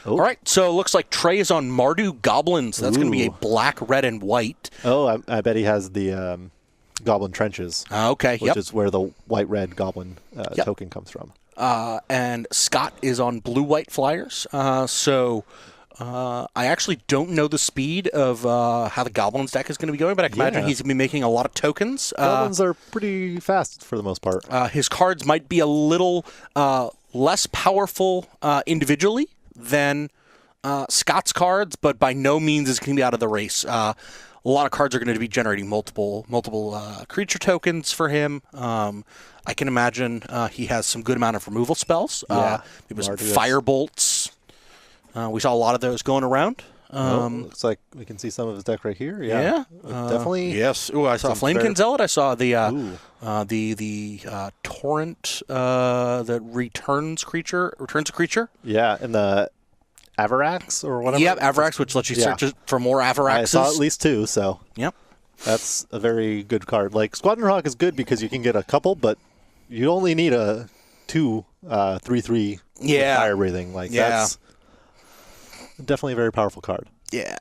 All right, so it looks like Trey is on Mardu Goblins. That's going to be a black, red, and white. Oh, I bet he has the Goblin Trenches. Okay, which is where the white-red Goblin token comes from. And Scott is on blue-white Flyers. I actually don't know the speed of how the Goblins deck is going to be going, but I can imagine he's going to be making a lot of tokens. Goblins are pretty fast for the most part. His cards might be a little less powerful individually than Scott's cards, but by no means is going to be out of the race. A lot of cards are going to be generating multiple creature tokens for him. I can imagine he has some good amount of removal spells. Maybe some fire bolts. We saw a lot of those going around. Looks like we can see some of his deck right here. Yeah, definitely. Yes. Ooh, I saw Flamekin Zealot. I saw the torrent that returns a creature. Yeah, and the Avarax or whatever. Yep, Avarax, which lets you search for more Avaraxes. I saw at least 2, so yep, that's a very good card. Like Squadron Hawk is good because you can get a couple, but you only need a 2 3/3 fire breathing. Like that's definitely a very powerful card. Yeah.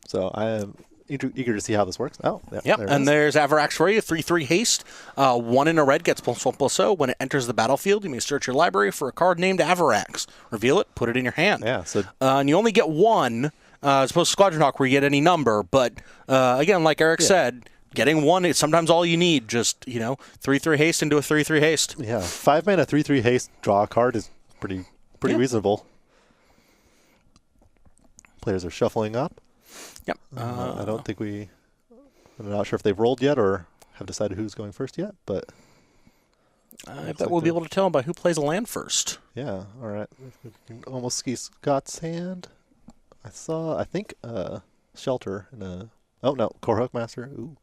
So I am eager to see how this works. Oh, yep. There's Avarax for you. 3/3 haste. 1 in a red gets +1/+0. When it enters the battlefield, you may search your library for a card named Avarax. Reveal it. Put it in your hand. Yeah. So and you only get 1, as opposed to Squadron Hawk, where you get any number. But again, like Eric said, getting 1 is sometimes all you need. Just 3/3 haste into a 3/3 haste. Yeah. 5 mana 3/3 haste. Draw a card is pretty reasonable. Players are shuffling up. Yep. I don't think I'm not sure if they've rolled yet or have decided who's going first yet, but I bet we'll be able to tell by who plays a land first. Yeah. All right. We can almost see Scott's hand. I think Shelter and oh no, Korhok Master. Ooh.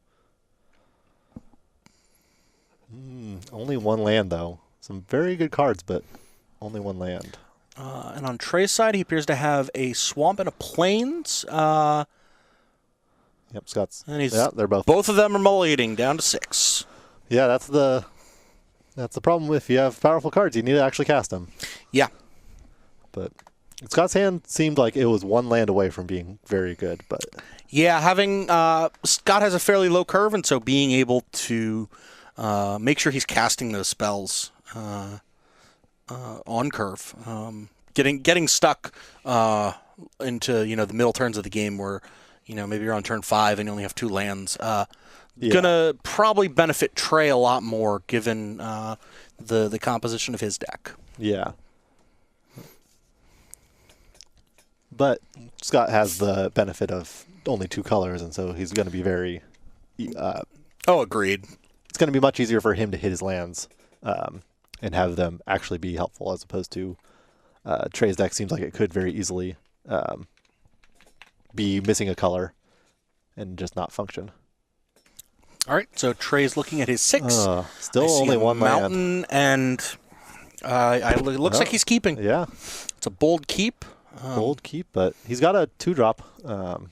Only 1 land though. Some very good cards, but only 1 land. And on Trey's side, he appears to have a swamp and a plains. Yep, Scott's. And they're both. Both of them are mulligating down to 6. Yeah, that's the problem. If you have powerful cards, you need to actually cast them. Yeah. But Scott's hand seemed like it was 1 land away from being very good. But yeah, having Scott has a fairly low curve, and so being able to make sure he's casting those spells on curve, getting stuck into the middle turns of the game where maybe you're on turn 5 and you only have 2 lands. Gonna probably benefit Trey a lot more given the composition of his deck. Yeah. But Scott has the benefit of only 2 colors, and so he's going to be very. Agreed. It's going to be much easier for him to hit his lands. And have them actually be helpful, as opposed to Trey's deck seems like it could very easily be missing a color and just not function. All right, so Trey's looking at his 6. Still only 1 mountain, and it looks like he's keeping. Yeah, it's a bold keep. Bold keep, but he's got a 2-drop.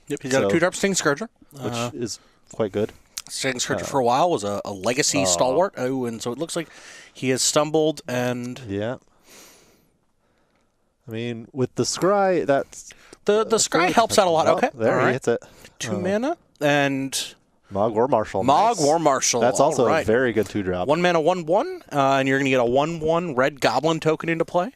Yep, he's got a 2-drop Sting Scourger, which is quite good. Sting Scourger for a while was a legacy stalwart. Oh, and so it looks like he has stumbled and. Yeah. I mean, with the Scry, that's the Scry helps out a lot. Okay, there he hits it. 2 mana and. Mog War Marshal. Mog War Marshal. That's also a very good 2-drop. 1 mana, 1/1, and you're going to get a 1/1 red Goblin token into play.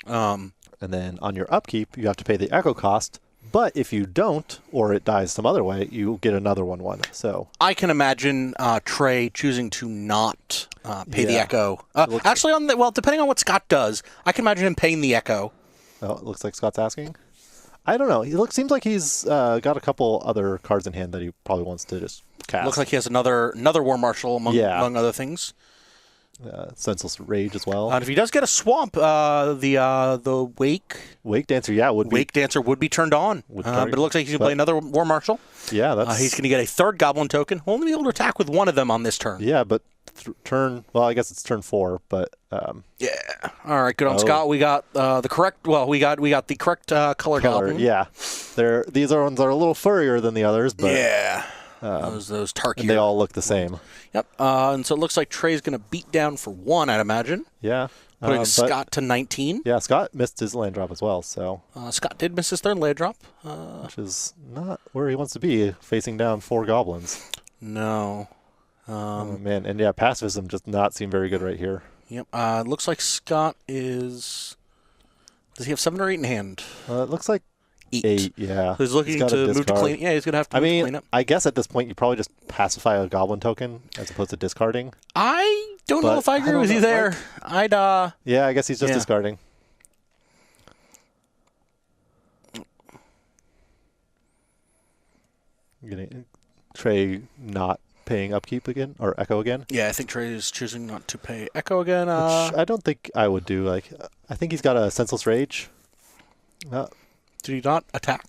And then on your upkeep, you have to pay the Echo cost. But if you don't, or it dies some other way, you get another 1/1. So I can imagine Trey choosing to not pay the Echo. Actually, depending on what Scott does, I can imagine him paying the Echo. Oh, it looks like Scott's asking. I don't know. Seems like he's got a couple other cards in hand that he probably wants to just cast. Looks like he has another War Marshal among other things. Senseless Rage as well. And if he does get a swamp, the Wake Dancer, would be. Wake Dancer would be turned on. But it looks like he's going to play another War Marshal. Yeah, that's. He's going to get a 3rd Goblin token. He'll only be able to attack with 1 of them on this turn. Yeah, but I guess it's turn 4, but. Yeah. All right, good on Scott. We got the correct. Well, we got the correct color Goblin. Yeah, these ones are a little furrier than the others, but. Yeah. Those Tarkier. And they all look the same. Yep. And so it looks like Trey's going to beat down for 1, I'd imagine. Yeah. putting Scott to 19. Yeah, Scott missed his land drop as well, so... Scott did miss his third land drop. Which is not where he wants to be, facing down 4 goblins. No. Oh, man. And yeah, pacifism does not seem very good right here. Yep. Looks like Scott is... Does he have 7 or 8 in hand? It looks like 8, yeah. So he's looking to move to clean. Yeah, he's going to have to move to clean up. I guess at this point you probably just pacify a goblin token as opposed to discarding. I don't know if I agree with you there. I'd Yeah, I guess he's just discarding. Trey not paying upkeep again or echo again. Yeah, I think Trey is choosing not to pay echo again. Which I don't think I would do. Like, I think he's got a senseless rage. Did he not attack?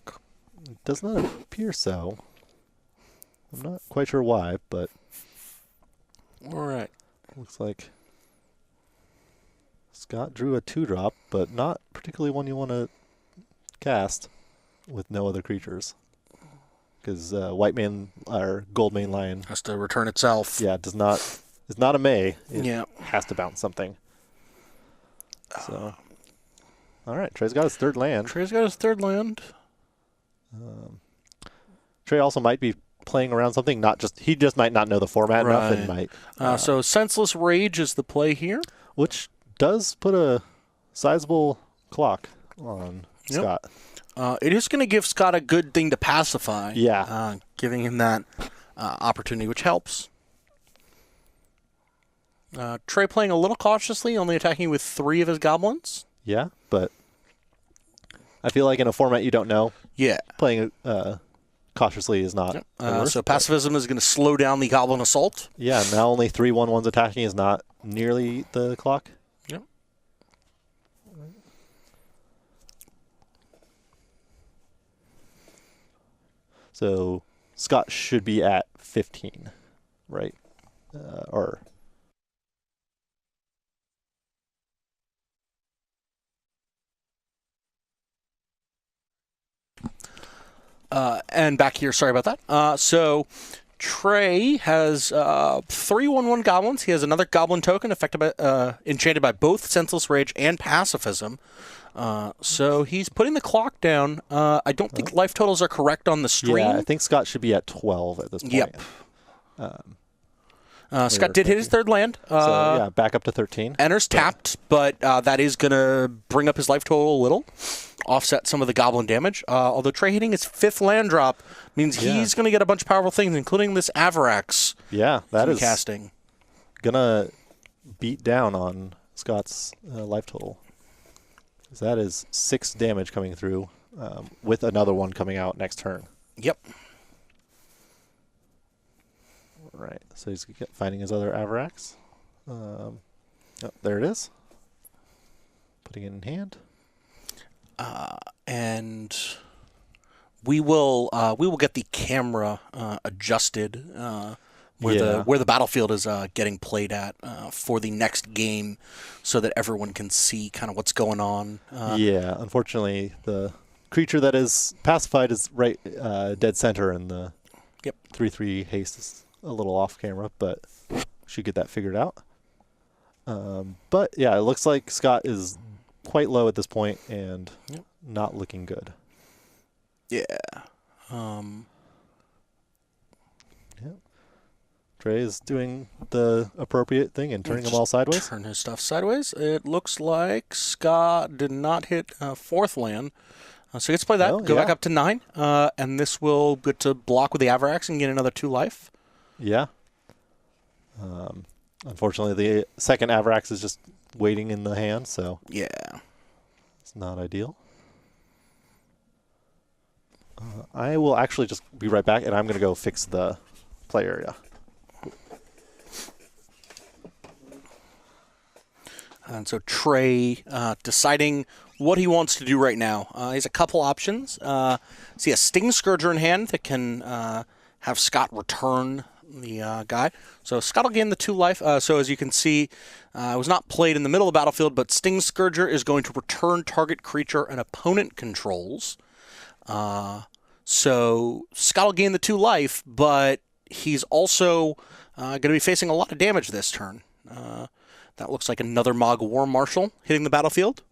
It does not appear so. I'm not quite sure why, but all right. Looks like Scott drew a 2-drop, but not particularly one you want to cast with no other creatures. Because white man or gold main lion has to return itself. Yeah, is not a May. It yeah, has to bounce something. So, all right, Trey's got his 3rd land. Trey's got his 3rd land. Trey also might be playing around something. He just might not know the format enough and might. So senseless rage is the play here, which does put a sizable clock on Scott. It is going to give Scott a good thing to pacify. Yeah. Giving him that opportunity, which helps. Trey playing a little cautiously, only attacking with 3 of his goblins. Yeah, but I feel like in a format you don't know, playing cautiously is not the worst, so pacifism is going to slow down the goblin assault. Yeah, now only 3/1/1s attacking is not nearly the clock. Yep. So Scott should be at 15, right? And back here, sorry about that. So Trey has 3/1/1 goblins. He has another goblin token affected by, enchanted by both Senseless Rage and Pacifism. So he's putting the clock down. I don't think life totals are correct on the stream. Yeah, I think Scott should be at 12 at this point. Yep. Scott did hit his 3rd land. So, yeah, back up to 13. Enters tapped, but that is going to bring up his life total a little, offset some of the goblin damage. Although Trey hitting his 5th land drop means he's going to get a bunch of powerful things, including this Avarax. Yeah, that is casting. Going to beat down on Scott's life total. That is 6 damage coming through, with another one coming out next turn. Yep. Right, so he's finding his other Avarax. There it is. Putting it in hand. And we will get the camera adjusted where the battlefield is getting played at for the next game, so that everyone can see kind of what's going on. Yeah, unfortunately, the creature that is pacified is right dead center, and the 3/3 haste is a little off camera, but should get that figured out. But yeah, it looks like Scott is quite low at this point and not looking good. Yeah. Trey is doing the appropriate thing and turning them all sideways. Turn his stuff sideways. It looks like Scott did not hit 4th land. So he gets to play that, go back up to 9, and this will get to block with the Avarax and get another 2 life. Yeah. Unfortunately, the second Avarax is just waiting in the hand, so it's not ideal. I will actually just be right back, and I'm going to go fix the play area. And so Trey deciding what he wants to do right now. He has a couple options. See a Sting Scourger in hand that can have Scott return the guy. So Scott will gain the 2 life. So as you can see, it was not played in the middle of the battlefield, but Sting Scourger is going to return target creature an opponent controls. So Scott will gain the 2 life, but he's also going to be facing a lot of damage this turn. That looks like another Mog War Marshal hitting the battlefield.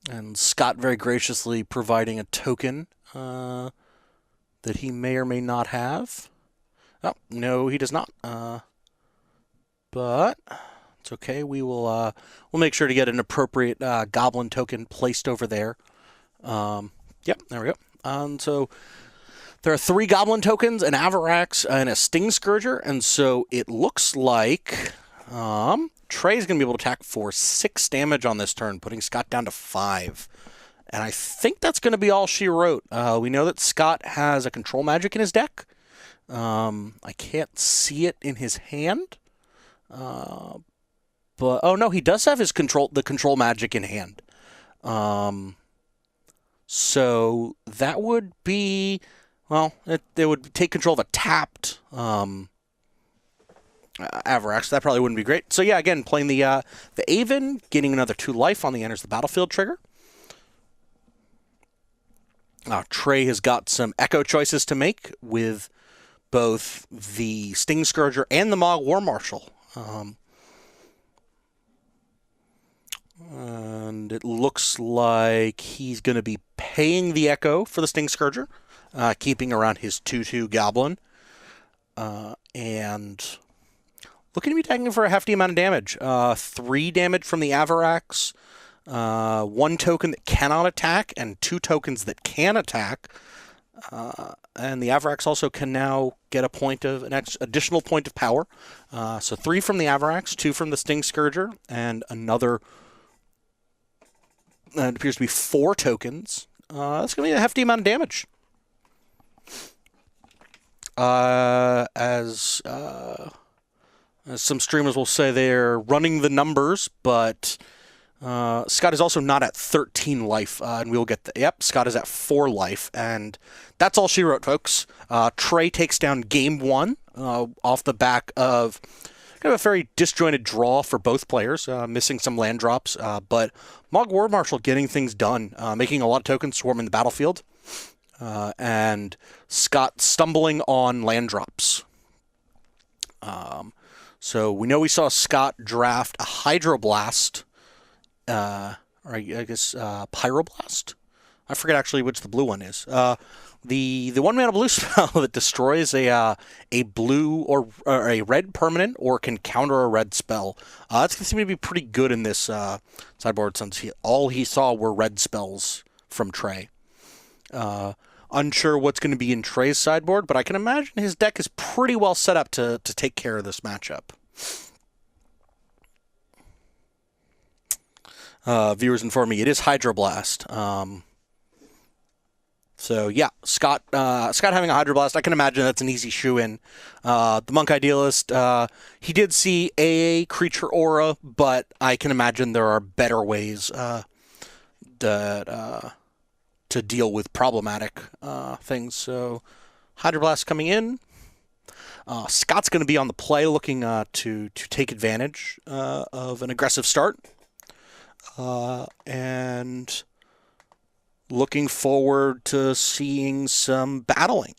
And Scott very graciously providing a token that he may or may not have. Oh, no, he does not. But it's okay. We'll make sure to get an appropriate Goblin token placed over there. Yep, there we go. And so there are 3 Goblin tokens, an Avarax, and a Sting Scourger. And so it looks like Trey's going to be able to attack for 6 damage on this turn, putting Scott down to 5. And I think that's going to be all she wrote. We know that Scott has a Control Magic in his deck. I can't see it in his hand. But oh no, he does have the Control Magic in hand. So that would be, well, it would take control of a tapped Avarax. That probably wouldn't be great. So yeah, again, playing the Aven, getting another 2 life on the enters the battlefield trigger. Trey has got some Echo choices to make with both the Sting Scourger and the Mog War Marshal. And it looks like he's going to be paying the Echo for the Sting Scourger, keeping around his 2/2 Goblin, and looking to be taking for a hefty amount of damage. 3 damage from the Avarax, 1 token that cannot attack, and 2 tokens that can attack. And the Avarax also can now get an additional point of power. So 3 from the Avarax, 2 from the Sting Scourger, and another. It appears to be 4 tokens. That's going to be a hefty amount of damage. As some streamers will say, they're running the numbers, but Scott is also not at 13 life, and we'll get yep, Scott is at 4 life, and that's all she wrote, folks. Trey takes down game 1 off the back of kind of a very disjointed draw for both players, missing some land drops, but Mog War Marshal getting things done, making a lot of tokens swarming the battlefield, and Scott stumbling on land drops. So we know we saw Scott draft a Hydroblast, or I guess Pyroblast. I forget actually which the blue one is. The 1-mana blue spell that destroys a blue or a red permanent or can counter a red spell. That's going to seem to be pretty good in this sideboard since all he saw were red spells from Trey. Unsure what's going to be in Trey's sideboard, but I can imagine his deck is pretty well set up to take care of this matchup. Viewers inform me it is Hydroblast. So yeah, Scott having a Hydroblast, I can imagine that's an easy shoe-in. The Monk Idealist, he did see a creature aura, but I can imagine there are better ways to deal with problematic things. So Hydroblast coming in. Scott's going to be on the play, looking to take advantage of an aggressive start, and looking forward to seeing some battling.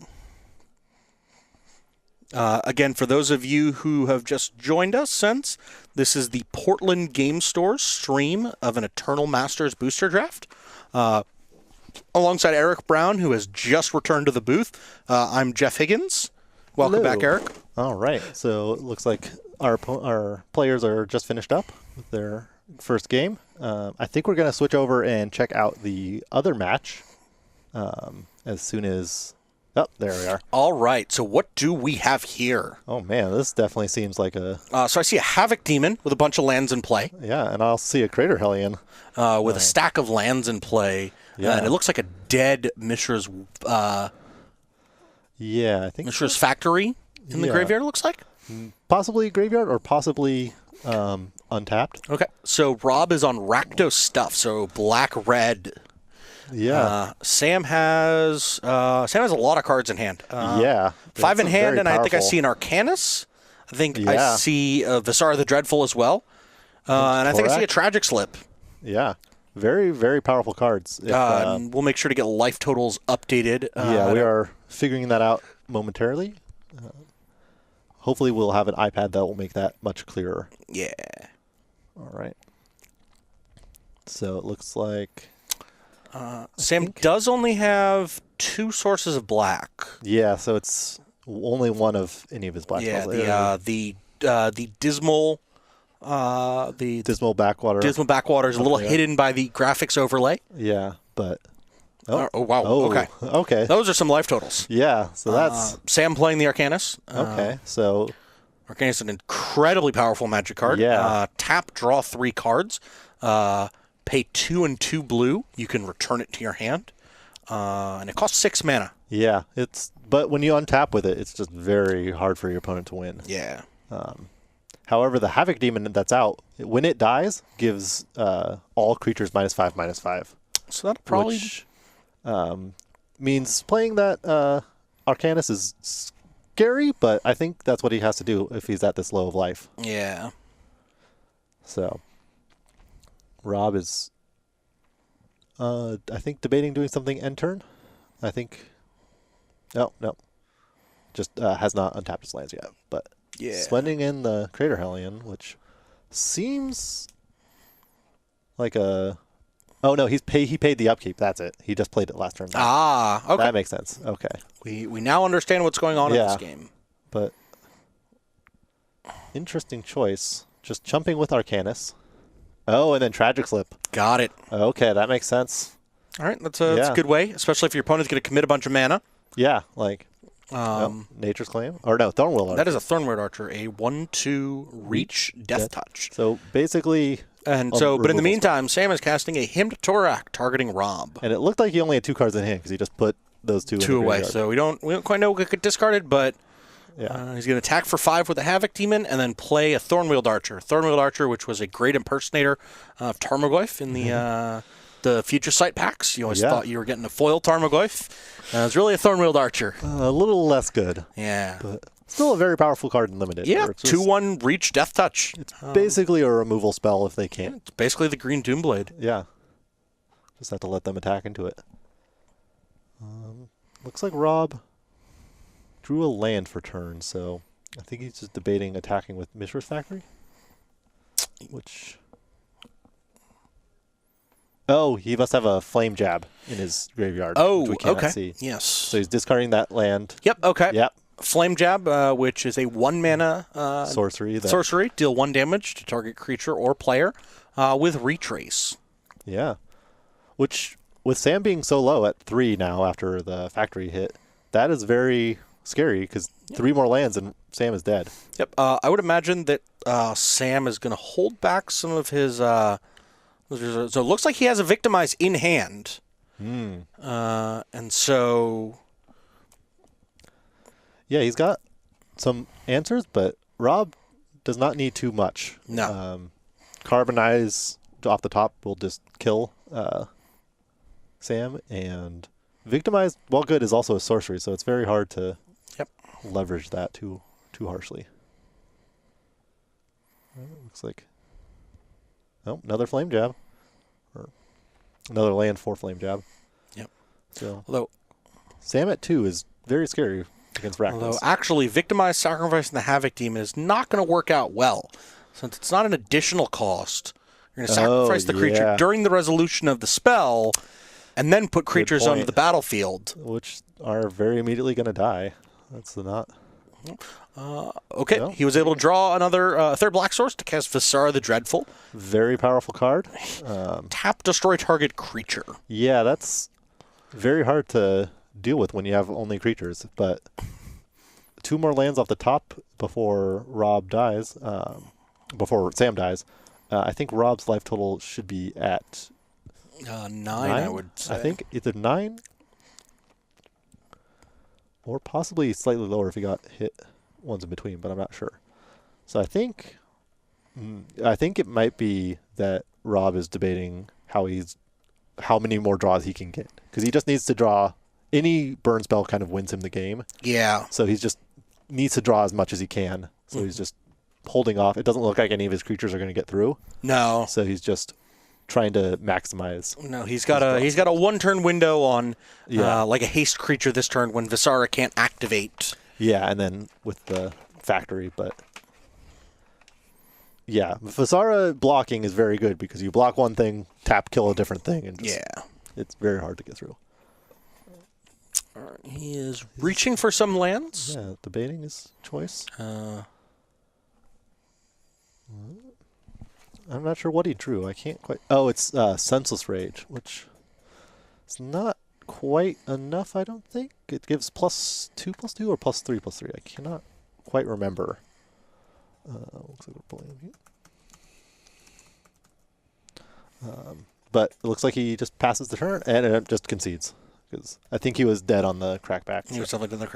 Again, for those of you who have just joined us since, this is the Portland Game Store stream of an Eternal Masters booster draft. Alongside Eric Brown, who has just returned to the booth, I'm Jeff Higgins. Welcome back, Eric. All right. So it looks like our players are just finished up with their first game. I think we're going to switch over and check out the other match as soon as... Oh, there we are. All right. So what do we have here? Oh, man. This definitely seems like a... So I see a Havoc Demon with a bunch of lands in play. Yeah, and I'll see a Crater Hellion. With a stack of lands in play. Yeah. And it looks like a dead Mishra's... yeah, I think... Mishra's Factory in the graveyard, it looks like? Possibly graveyard or possibly untapped. Okay. So Rob is on Rakdos Stuff, so black-red... Yeah. Sam has a lot of cards in hand. Yeah. 5 in hand, and powerful. I think I see an Arcanus. I think I see Visara the Dreadful as well. And I think I see a Tragic Slip. Yeah. Very, very powerful cards. We'll make sure to get life totals updated. Yeah, we are figuring that out momentarily. hopefully we'll have an iPad that will make that much clearer. Yeah. All right. So it looks like Sam does only have 2 sources of black. Yeah, so it's only one of any of his black spells. The dismal dismal backwater. Dismal backwater is a little hidden by the graphics overlay. Yeah, but oh wow. Okay. Okay. Those are some life totals. Yeah, so that's Sam playing the Arcanus. okay. So Arcanus is an incredibly powerful Magic card. Yeah. Tap, draw 3 cards. Pay 2 and 2 blue. You can return it to your hand, and it costs 6 mana. yeah, but when you untap with it, it's just very hard for your opponent to win. Yeah. However, the Havoc Demon that's out, when it dies, gives all creatures -5/-5. So that probably Which means playing that Arcanus is scary, but I think that's what he has to do if he's at this low of life. Yeah. So Rob is, I think, debating doing something end turn. I think. No. Just has not untapped his lands yet, but spending in the Crater Hellion, which seems like a. Oh no, he paid the upkeep. That's it. He just played it last turn. Okay. That makes sense. Okay. We now understand what's going on in this game. But interesting choice. Just jumping with Arcanus. Oh, and then Tragic Slip. Got it. Okay, that makes sense. All right, that's a good way, especially if your opponent's going to commit a bunch of mana. Yeah, like Nature's Claim? Or no, Thornwheel Archer. That is a Thornwheel Archer, a 1/2 reach Death Touch. So basically... But in the meantime, Sam is casting a Hymn to Torak, targeting Rob. And it looked like he only had 2 cards in hand because he just put those 2 in away. So we don't quite know what could discard it, but he's going to attack for 5 with a Havoc Demon and then play a Thornwheeled Archer. Thornwheeled Archer, which was a great impersonator of Tarmogoyf in the Future Sight packs. You always thought you were getting a foil Tarmogoyf. It's really a Thornwheeled Archer. A little less good. Yeah. But still a very powerful card in Limited. Yeah, 2/1 reach Death Touch. It's basically a removal spell if they can't. It's basically the Green Doomblade. Yeah. Just have to let them attack into it. Looks like Rob drew a land for turn, so I think he's just debating attacking with Mishra's Factory. Which... Oh, he must have a Flame Jab in his graveyard. Which we cannot see. Yes. So he's discarding that land. Yep, okay. Yep. Flame Jab, which is a 1 mana sorcery. Sorcery. Deal 1 damage to target creature or player with Retrace. Yeah. Which, with Sam being so low at 3 now after the factory hit, that is very scary because 3 more lands and Sam is dead. Yep. I would imagine that Sam is going to hold back some of his... so it looks like he has a Victimize in hand. And so... Yeah, he's got some answers, but Rob does not need too much. No. Carbonize off the top will just kill Sam, and Victimize, while good, is also a sorcery, so it's very hard to leverage that too harshly. Looks like... Oh, another Flame Jab. Or another land for Flame Jab. Yep. So, although Sam at 2 is very scary against Rakdos. Although, actually, Victimize, Sacrifice, and the Havoc Demon is not going to work out well. Since it's not an additional cost, you're going to sacrifice the creature during the resolution of the spell, and then put creatures onto the battlefield. Which are very immediately going to die. That's not... Okay, no. He was able to draw another third black source to cast Visara the Dreadful. Very powerful card. Tap, destroy target creature. Yeah, that's very hard to deal with when you have only creatures, but 2 more lands off the top before Rob dies, before Sam dies. I think Rob's life total should be at 9, I would say. I think either 9 or possibly slightly lower if he got hit ones in between, but I'm not sure. So I think it might be that Rob is debating how many more draws he can get, because he just needs to draw. Any burn spell kind of wins him the game. Yeah. So he just needs to draw as much as he can. So he's just holding off. It doesn't look like any of his creatures are going to get through. No. So he's just trying to maximize. No, he's got a 1-turn window on like a haste creature this turn when Visara can't activate. Yeah, and then with the factory, but yeah, Visara blocking is very good because you block one thing, tap, kill a different thing, and just, it's very hard to get through. All right, he is reaching for some lands. Yeah, debating his choice. I'm not sure what he drew. I can't quite. Oh, it's Senseless Rage, which is not quite enough, I don't think. It gives +2/+2 or +3/+3. I cannot quite remember. Looks like we're pulling him here. But it looks like he just passes the turn and it just concedes. Because I think he was dead on the crackback. He was definitely on the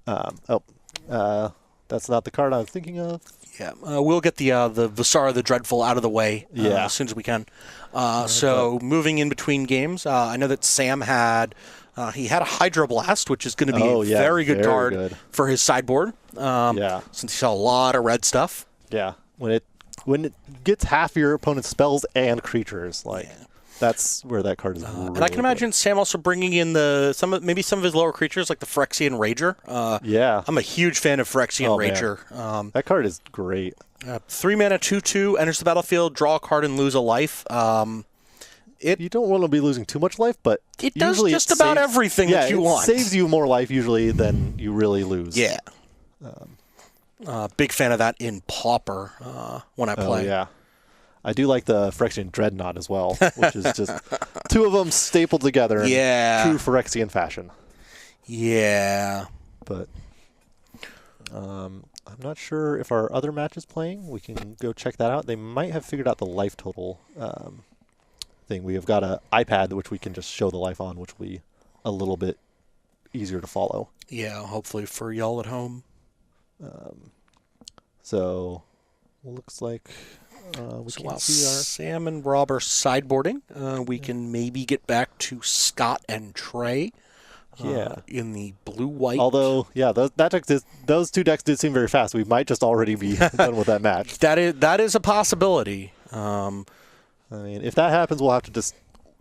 crackback. That's not the card I was thinking of. Yeah, we'll get the Visara the Dreadful out of the way as soon as we can. So moving in between games, I know that Sam had he had a Hydroblast, which is going to be a very good card for his sideboard. Since he saw a lot of red stuff. Yeah, when it gets half your opponent's spells and creatures, that's where that card is. Really and I can imagine Sam also bringing in maybe some of his lower creatures like the Phyrexian Rager. I'm a huge fan of Phyrexian Rager. That card is great. 3 mana, 2/2, enters the battlefield, draw a card and lose a life. You don't want to be losing too much life, but it does just about everything that you want. It saves you more life usually than you really lose. Yeah. Big fan of that in Pauper when I play. Oh, yeah. I do like the Phyrexian Dreadnought as well, which is just two of them stapled together in true Phyrexian fashion. Yeah. But I'm not sure if our other match is playing. We can go check that out. They might have figured out the life total thing. We have got an iPad which we can just show the life on, which will be a little bit easier to follow. Yeah, hopefully for y'all at home. So looks like we can see our Sam and Rob are sideboarding. We can maybe get back to Scott and Trey. In the blue-white. Although, those two decks did seem very fast. We might just already be done with that match. That is a possibility. I mean, if that happens, we'll have to just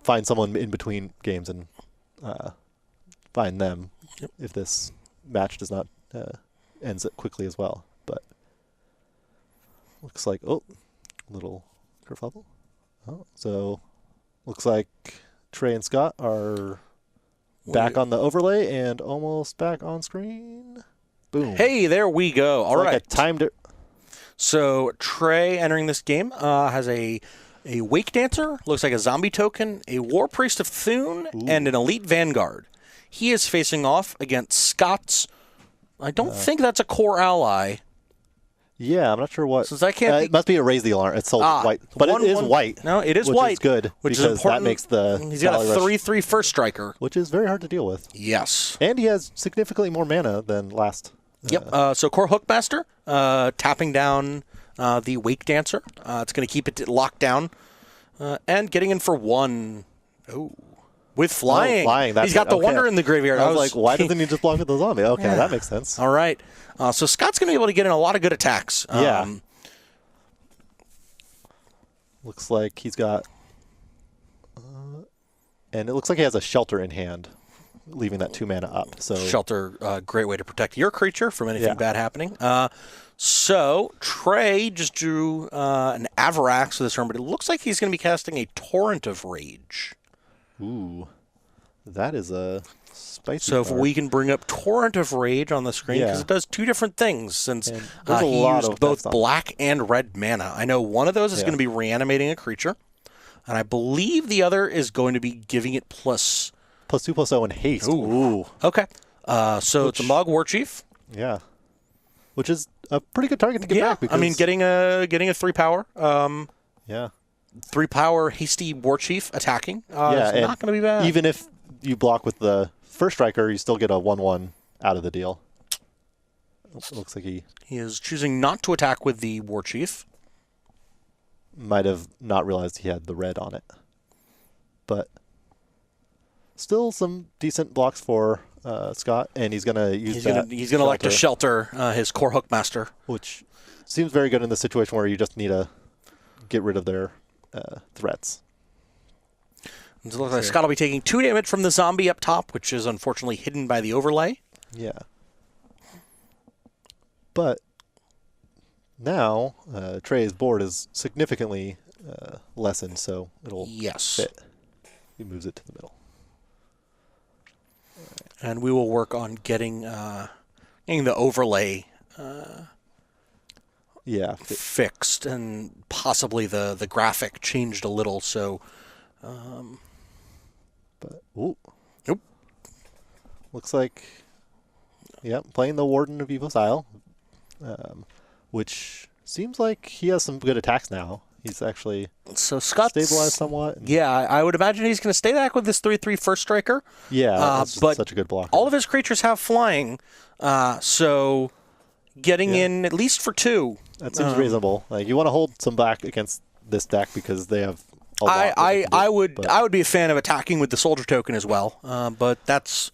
find someone in between games and find them if this match does not ends it quickly as well. But looks like little kerfuffle. So looks like Trey and Scott are back on the overlay and almost back on screen. Boom. Hey, there we go. All right. I timed it. So Trey entering this game has a Wake Dancer, looks like a zombie token, a War Priest of Thune, and an Elite Vanguard. He is facing off against Scott's. I don't think that's a core ally. Yeah, I'm not sure what. Since I can't it must be a Raise the Alarm. It's sold white. But it is white. No, it is which white. Is good which because is important. That makes the. He's got a 3/3 first striker. Which is very hard to deal with. Yes. And he has significantly more mana than last. Yep. So Core Hookmaster, tapping down the Wake Dancer. It's going to keep it locked down. And getting in for 1. Oh. With flying. He's got the Wonder in the graveyard. I was like, why doesn't he just block with the zombie? Okay, that makes sense. All right. So Scott's going to be able to get in a lot of good attacks. Looks like he's got... and it looks like he has a Shelter in hand, leaving that 2 mana up. So Shelter, great way to protect your creature from anything bad happening. So Trey just drew an Avarax for this turn, but it looks like he's going to be casting a Torrent of Rage. Ooh, that is a spicy So if we can bring up Torrent of Rage on the screen, because it does 2 different things, since he used both black and red mana. I know one of those is going to be reanimating a creature, and I believe the other is going to be giving it +2/+0 and haste. Ooh. Okay. So it's a Mog Warchief. Yeah. Which is a pretty good target to get back. Because I mean, getting a 3 power. 3 power hasty Warchief attacking. It's not going to be bad. Even if you block with the first striker, you still get a 1/1 out of the deal. It looks like he is choosing not to attack with the Warchief. Might have not realized he had the red on it. But still some decent blocks for Scott, and he's going to use that. He's going to like to shelter his Core Hookmaster. Which seems very good in the situation where you just need to get rid of their threats. It looks like Scott will be taking 2 damage from the zombie up top, which is unfortunately hidden by the overlay. Yeah. But now Trey's board is significantly lessened, so it'll fit. He moves it to the middle. And we will work on getting the overlay fixed, and possibly the graphic changed a little. So, but nope. Looks like, playing the Warden of Evil Isle, which seems like he has some good attacks now. He's actually stabilized somewhat. Yeah, I would imagine he's going to stay back with this 3/3 first striker. Yeah, but such a good blocker. All of his creatures have flying, so getting in at least for 2. That seems reasonable. Like, you want to hold some back against this deck because they have a lot. I would be a fan of attacking with the soldier token as well, but that's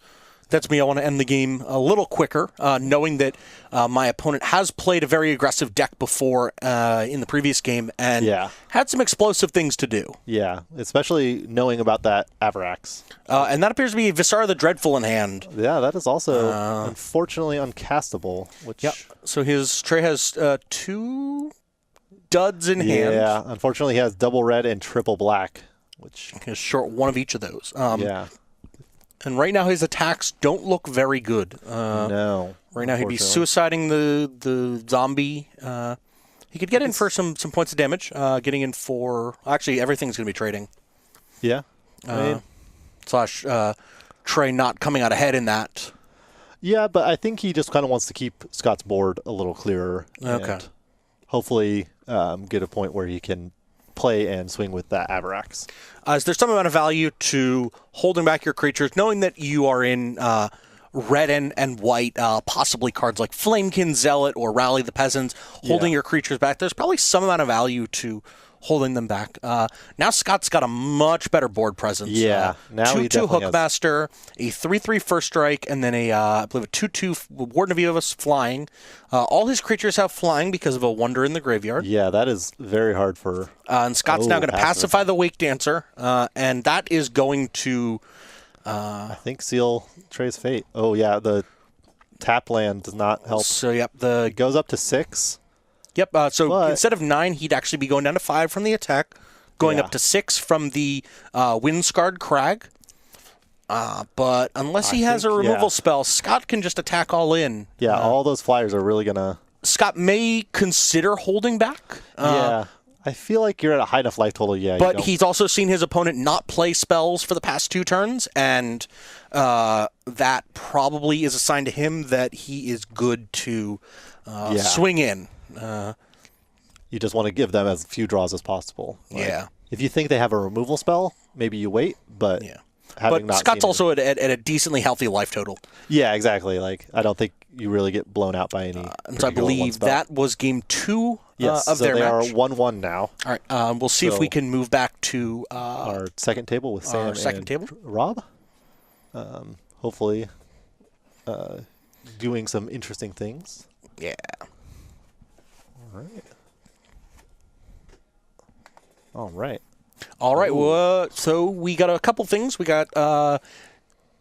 me. I want to end the game a little quicker, knowing that my opponent has played a very aggressive deck before in the previous game and had some explosive things to do. Yeah, especially knowing about that Avarax. And that appears to be Visara the Dreadful in hand. Yeah, that is also unfortunately uncastable. Which so his Trey has 2 duds in hand. Yeah, unfortunately he has double red and triple black, which he's short one of each of those. And right now his attacks don't look very good. No. Right now he'd be suiciding the zombie. He could get in for some points of damage. Getting in for... Actually, everything's going to be trading. Yeah. Slash Trey not coming out ahead in that. Yeah, but I think he just kind of wants to keep Scott's board a little clearer. Okay. And hopefully get a point where he can play and swing with that Avarax. Is there some amount of value to holding back your creatures, knowing that you are in red and white, possibly cards like Flamekin Zealot or Rally the Peasants, holding your creatures back? There's probably some amount of value to holding them back. Now Scott's got a much better board presence. Yeah. Now 2/2 Hookmaster, a 3/3 first strike, and then I believe a 2/2 Warden of Evil flying. All his creatures have flying because of a Wonder in the Graveyard. Yeah, that is very hard for... and Scott's now going to pacify the Wake Dancer, and that is going to... I think seal Trey's fate. Oh, yeah, the tap land does not help. So, it goes up to 6. Yep, so instead of 9, he'd actually be going down to 5 from the attack, going up to 6 from the Windscarred Crag. But unless he has a removal spell, Scott can just attack all in. Yeah, all those flyers are really going to... Scott may consider holding back. I feel like you're at a high enough life total, But he's also seen his opponent not play spells for the past 2 turns, and that probably is a sign to him that he is good to swing in. You just want to give them as few draws as possible. Like, if you think they have a removal spell, maybe you wait, but... But Scott's also at a decently healthy life total. Yeah, exactly. Like, I don't think you really get blown out by any. So I believe that was game 2 of their match. They are 1-1 now. All right, we'll see if we can move back to our second table with Sam and Rob. Hopefully, doing some interesting things. Yeah. All right. Well, so we got a couple things. We got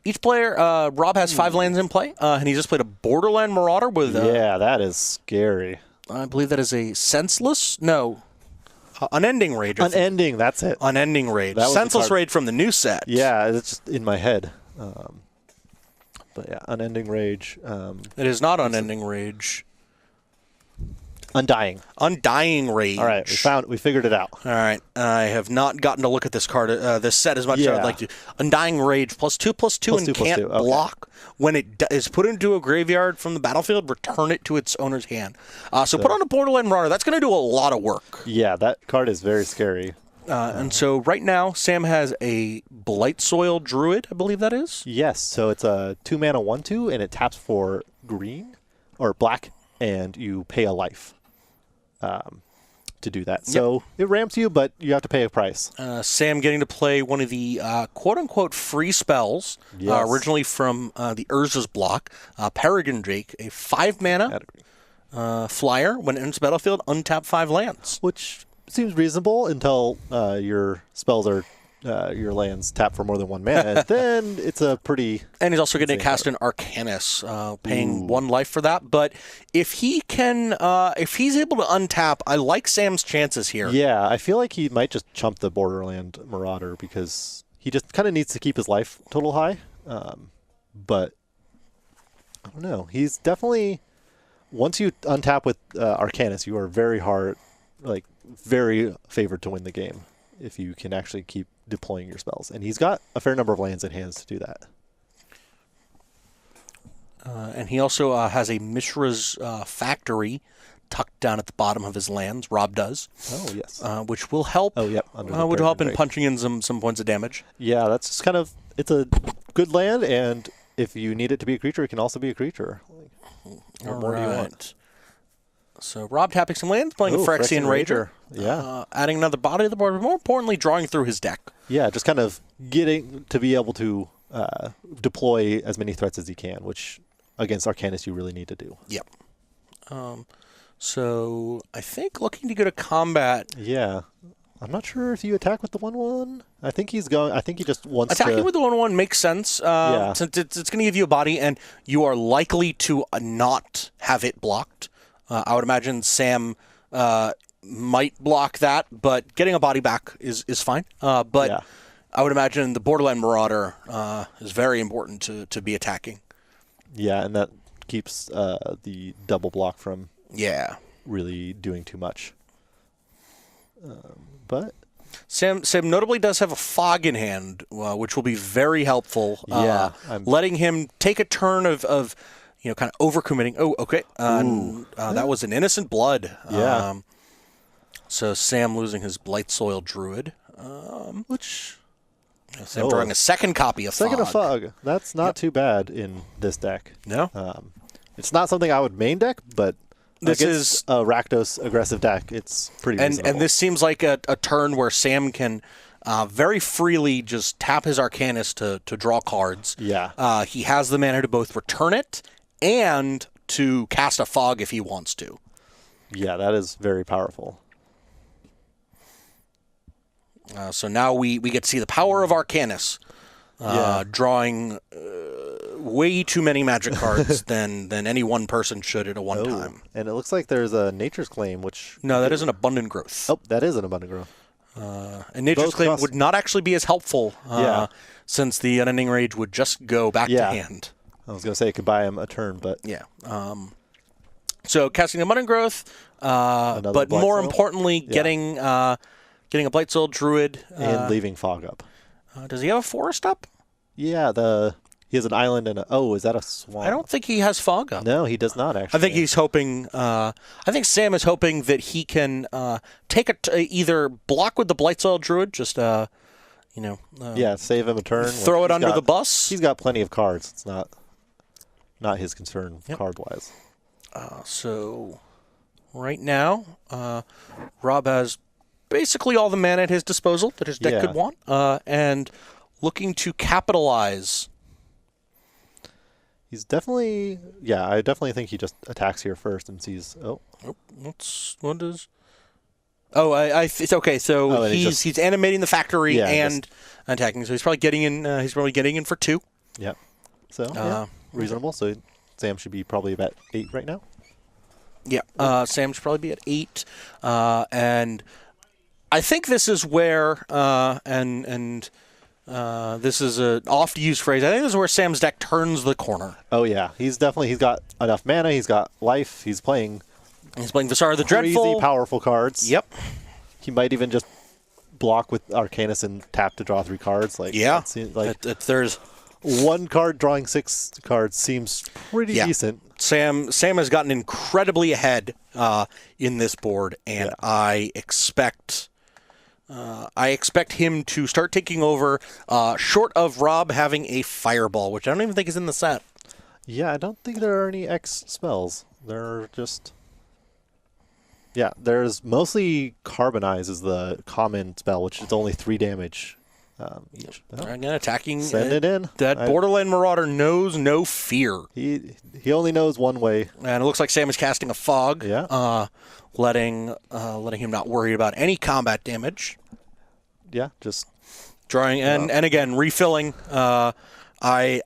each player. Rob has 5 lands in play, and he just played a Borderland Marauder with. That is scary. I believe that is a Unending Rage. Unending, that's it. Unending Rage. Senseless Rage from the new set. Yeah, it's just in my head. But yeah, Unending Rage. It is not Unending Rage. Undying Rage. All right, we figured it out. All right, I have not gotten to look at this card, this set as much as I would like to. Undying Rage +2/+2 and can't block. When it is put into a graveyard from the battlefield, return it to its owner's hand. So put on a Borderland Marauder. That's going to do a lot of work. Yeah, that card is very scary. And so right now, Sam has a Blight Soil Druid, I believe that is. Yes, so it's a 2-mana 1/2, and it taps for green or black, and you pay a life. To do that. So it ramps you, but you have to pay a price. Sam getting to play one of the quote-unquote free spells, originally from the Urza's block, Peregrine Drake, a 5-mana flyer. When it enters the battlefield, untap 5 lands. Which seems reasonable until your spells are your lands tap for more than 1 mana, then it's a pretty... And he's also going to cast an Arcanus, paying 1 life for that. But if he can, if he's able to untap, I like Sam's chances here. Yeah, I feel like he might just chump the Borderland Marauder because he just kind of needs to keep his life total high. But I don't know. He's definitely... Once you untap with Arcanus, you are very favored to win the game if you can actually keep deploying your spells. And he's got a fair number of lands in hands to do that. And he also has a Mishra's Factory tucked down at the bottom of his lands. Rob does. Oh, yes. Which will help. Oh, yep. Would help in punching in some points of damage. Yeah, that's just kind of... It's a good land, and if you need it to be a creature, it can also be a creature. What more do you want? So Rob tapping some lands, playing a Phyrexian Rager. Yeah. Adding another body to the board, but more importantly, drawing through his deck. Yeah, just kind of getting to be able to deploy as many threats as he can, which against Arcanus you really need to do. Yep. So I think looking to go to combat. Yeah. I'm not sure if you attack with the 1/1. I think he just wants Attacking with the 1/1 makes sense. Since it's going to give you a body, and you are likely to not have it blocked. I would imagine Sam might block that, but getting a body back is fine. But I would imagine the Borderland Marauder is very important to be attacking. Yeah, and that keeps the double block from really doing too much. But Sam notably does have a Fog in hand, which will be very helpful. Letting him take a turn of kind of overcommitting. Oh, okay. That was an Innocent Blood. Yeah. So Sam losing his Blightsoil Druid, which Sam drawing a second copy of Fog. Second of Fog. That's not too bad in this deck. No. It's not something I would main deck, but this is a Rakdos aggressive deck. It's pretty reasonable. And this seems like a turn where Sam can very freely just tap his Arcanus to draw cards. Yeah. He has the mana to both return it and to cast a Fog if he wants to. Yeah, that is very powerful. So now we get to see the power of Arcanus, drawing way too many Magic cards than any one person should at a one time. And it looks like there's a Nature's Claim, which... No, that is an Abundant Growth. Oh, that is an Abundant Growth. And Nature's Claim would not actually be as helpful since the Unending Rage would just go back to hand. I was going to say it could buy him a turn, but... Yeah. So casting Abundant Growth, but more importantly, getting a Blightsoil Druid. And leaving Fog up. Does he have a forest up? Yeah, he has an island and is that a swamp? I don't think he has Fog up. No, he does not, actually. I think he's hoping, I think Sam is hoping that he can either block with the Blightsoil Druid, just, save him a turn. Throw it under the bus. He's got plenty of cards. It's not his concern card-wise. So, right now, Rob has basically all the mana at his disposal that his deck could want, and looking to capitalize. He's definitely... Yeah, I definitely think he just attacks here first and sees... okay. So he's animating the factory and attacking. So he's probably getting in. He's probably getting in for 2. Yep. So reasonable. So Sam should be probably about 8 right now. Yeah. Sam should probably be at 8, and I think this is where this is an oft-used phrase. I think this is where Sam's deck turns the corner. Oh yeah, he's got enough mana. He's got life. He's playing Visara the crazy Dreadful. Powerful cards. Yep. He might even just block with Arcanus and tap to draw 3 cards. There's one card drawing 6 cards seems pretty decent. Sam has gotten incredibly ahead in this board, and I expect him to start taking over, short of Rob having a Fireball, which I don't even think is in the set. Yeah, I don't think there are any X spells. They're just... Yeah, there's mostly Carbonize is the common spell, which is only 3 damage each. Again, attacking. Send it in. That Borderland Marauder knows no fear. He only knows one way. And it looks like Sam is casting a Fog. Yeah. Letting him not worry about any combat damage. Yeah, just Drawing and again refilling. There's no,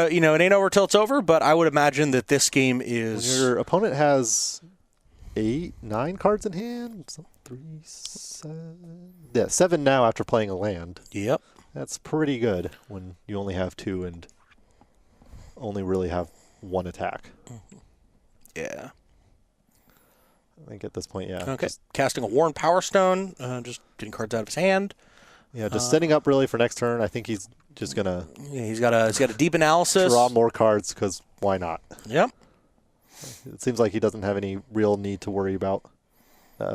it ain't over till it's over. But I would imagine that this game is when your opponent has 8, 9 cards in hand. 3, 7. Yeah, 7 now after playing a land. Yep, that's pretty good when you only have 2 and only really have 1 attack. Yeah. I think at this point, yeah. Okay. Casting a Worn Power Stone, just getting cards out of his hand. Yeah, just setting up really for next turn. I think he's just gonna. Yeah, he's got a deep analysis. Draw more cards because why not? Yep. It seems like he doesn't have any real need to worry about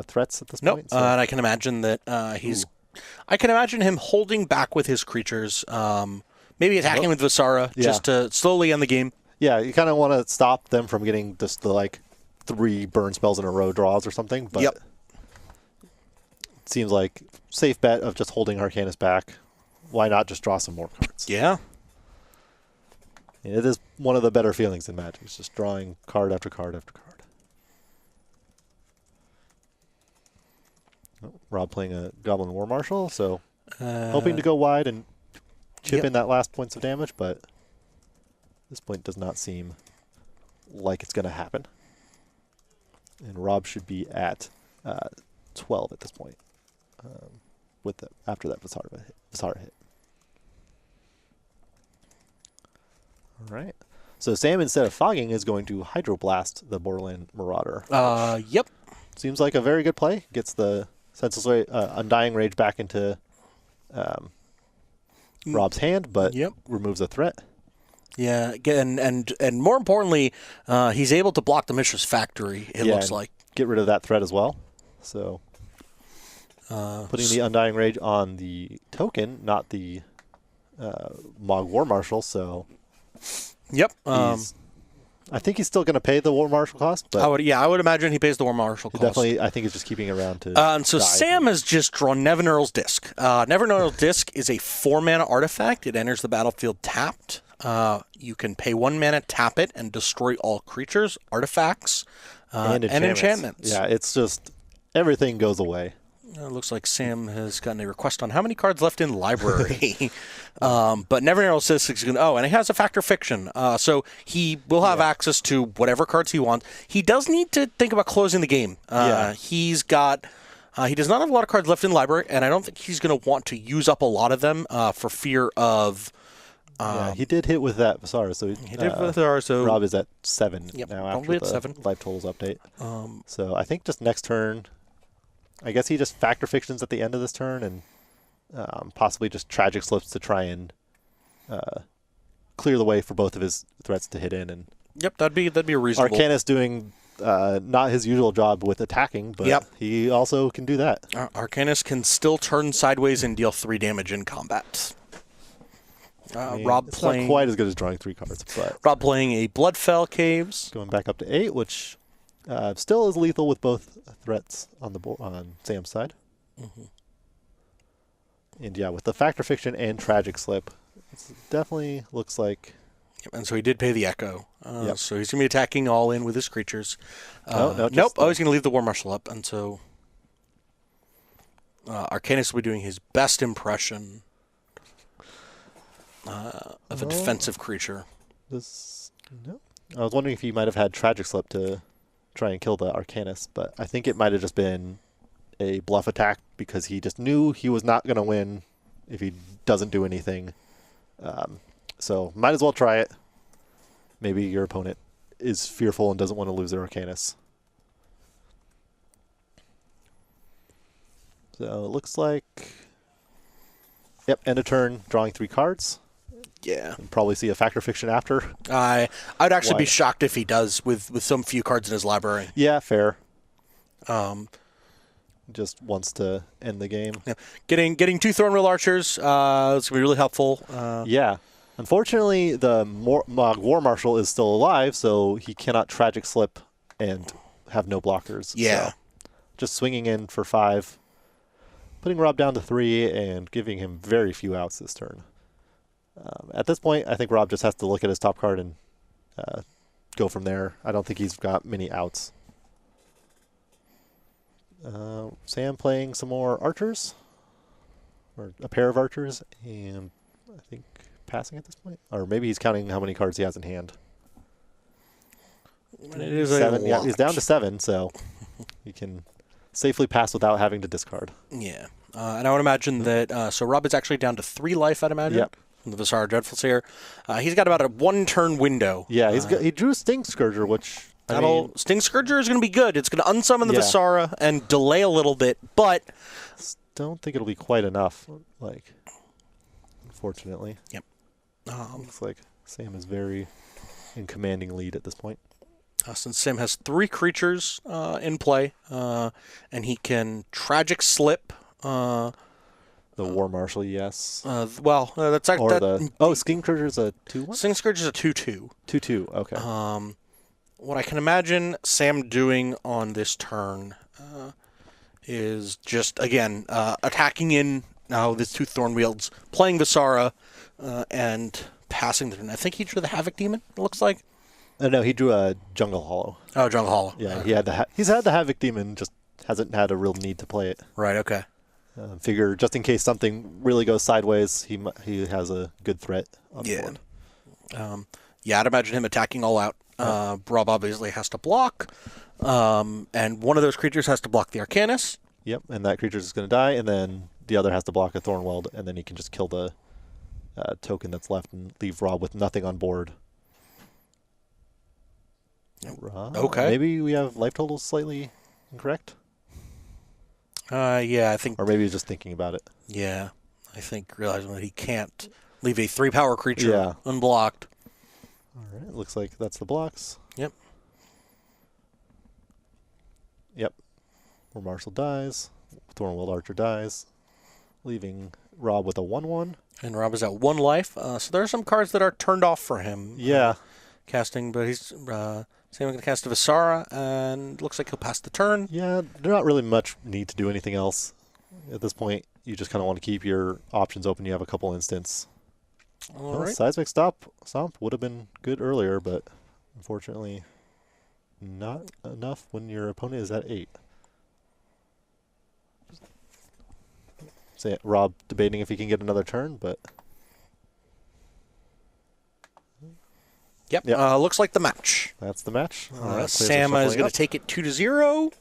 threats at this nope. point. So. And I can imagine that I can imagine him holding back with his creatures. Maybe attacking with Visara just to slowly end the game. Yeah, you kind of want to stop them from getting just the 3 burn spells in a row draws or something. But it seems like safe bet of just holding Arcanus back. Why not just draw some more cards? Yeah. It is one of the better feelings in Magic. It's just drawing card after card after card. Oh, Rob playing a Goblin War Marshal, so hoping to go wide and chip in that last points of damage, but this point does not seem like it's going to happen. And Rob should be at 12 at this point after that Visara hit. All right. So Sam, instead of fogging, is going to Hydroblast the Borderland Marauder. Yep. Seems like a very good play. Gets the Senseless Undying Rage back into Rob's hand, but removes a threat. Yeah, and more importantly, he's able to block the Mishra's Factory, it looks like. Get rid of that threat as well. So putting the Undying Rage on the token, not the Mog War Marshal, so... Yep. I think he's still going to pay the War Marshal cost, but... I would imagine he pays the War Marshal cost. Definitely, I think he's just keeping it around to and so Sam has just drawn Nevinyrral's Disc. Nevinyrral's Disc is a 4-mana artifact. It enters the battlefield tapped. You can pay 1 mana, tap it, and destroy all creatures, artifacts, and enchantments. Yeah, it's just... everything goes away. It looks like Sam has gotten a request on how many cards left in library. But Nevinyrral's Disc is going to... Oh, and it has a Fact or Fiction. So he will have access to whatever cards he wants. He does need to think about closing the game. He's got... he does not have a lot of cards left in library, and I don't think he's going to want to use up a lot of them for fear of... he did hit with that Visara, so he did with Visara, so Rob is at 7 now after the 7. life totals update. So I think just next turn... I guess he just Fact or Fictions at the end of this turn and possibly just Tragic Slips to try and clear the way for both of his threats to hit in. And that'd be a reasonable. Arcanus doing not his usual job with attacking, but he also can do that. Arcanus can still turn sideways and deal 3 damage in combat. Rob it's playing not quite as good as drawing 3 cards, but Rob playing a Bloodfell Caves, going back up to 8, which still is lethal with both threats on the on Sam's side. And with the Fact or Fiction and Tragic Slip, it definitely looks like. And so he did pay the Echo. So he's going to be attacking all in with his creatures. Nope. He's going to leave the War Marshal up, and so Arcanus will be doing his best impression of a defensive creature. I was wondering if he might have had Tragic Slip to try and kill the Arcanus, but I think it might have just been a bluff attack because he just knew he was not going to win if he doesn't do anything. So might as well try it. Maybe your opponent is fearful and doesn't want to lose their Arcanus. So it looks like... end of turn, drawing 3 cards. Yeah. And probably see a Fact or Fiction after. I'd actually be shocked if he does with some few cards in his library. Yeah, fair. Just wants to end the game. Yeah. Getting 2 Thorn Wheel Archers is going to be really helpful. Unfortunately, the Mog War Marshal is still alive, so he cannot Tragic Slip and have no blockers. Yeah. So just swinging in for 5, putting Rob down to 3, and giving him very few outs this turn. At this point, I think Rob just has to look at his top card and go from there. I don't think he's got many outs. Sam playing some more Archers. or a pair of archers, and I think passing at this point. Or maybe he's counting how many cards he has in hand. It is 7. a Yeah, lot. he's down to 7, so he can safely pass without having to discard. Yeah. And I would imagine that, so Rob is actually down to 3 life, I'd imagine. Yep. The Visara Dreadfuls here. He's got about a 1-turn window. Yeah, he drew Sting Scourger, which Sting Scourger is going to be good. It's going to unsummon the Yeah. Visara and delay a little bit, but don't think it'll be quite enough. Unfortunately. Yep. Looks like Sam is very in commanding lead at this point. Since Sam has 3 creatures in play, and he can Tragic Slip. The War Marshal, yes. That's Or actually Sting Scourger's a 2/1? Sting Scourge is a 2/2. 2/2, okay. What I can imagine Sam doing on this turn is just, again, attacking in this 2 Thornwields, playing Visara, and passing the turn. I think he drew the Havoc Demon, it looks like. No, he drew a Jungle Hollow. Oh, Jungle Hollow. Yeah, he's had the Havoc Demon, just hasn't had a real need to play it. Right, okay. Figure just in case something really goes sideways, he has a good threat on the board. I'd imagine him attacking all out. Rob obviously has to block, and one of those creatures has to block the Arcanus. Yep, and that creature is going to die, and then the other has to block a Thornweld, and then he can just kill the token that's left and leave Rob with nothing on board. Rob, okay. Maybe we have life totals slightly incorrect? Yeah, I think... Or maybe he's just thinking about it. Yeah, I think realizing that he can't leave a 3-power creature unblocked. All right, looks like that's the blocks. Yep. Where Marshall dies, Thornweld Archer dies, leaving Rob with a 1/1. And Rob is at 1 life, so there are some cards that are turned off for him. Yeah. Casting, but he's... Sam going to cast a Visara, and looks like he'll pass the turn. Yeah, there's not really much need to do anything else. At this point, you just kind of want to keep your options open. You have a couple instants. All right. Seismic Stomp would have been good earlier, but unfortunately not enough when your opponent is at 8. Rob debating if he can get another turn, but... Yep. Looks like the match. That's the match. Sam is going to take it 2-0.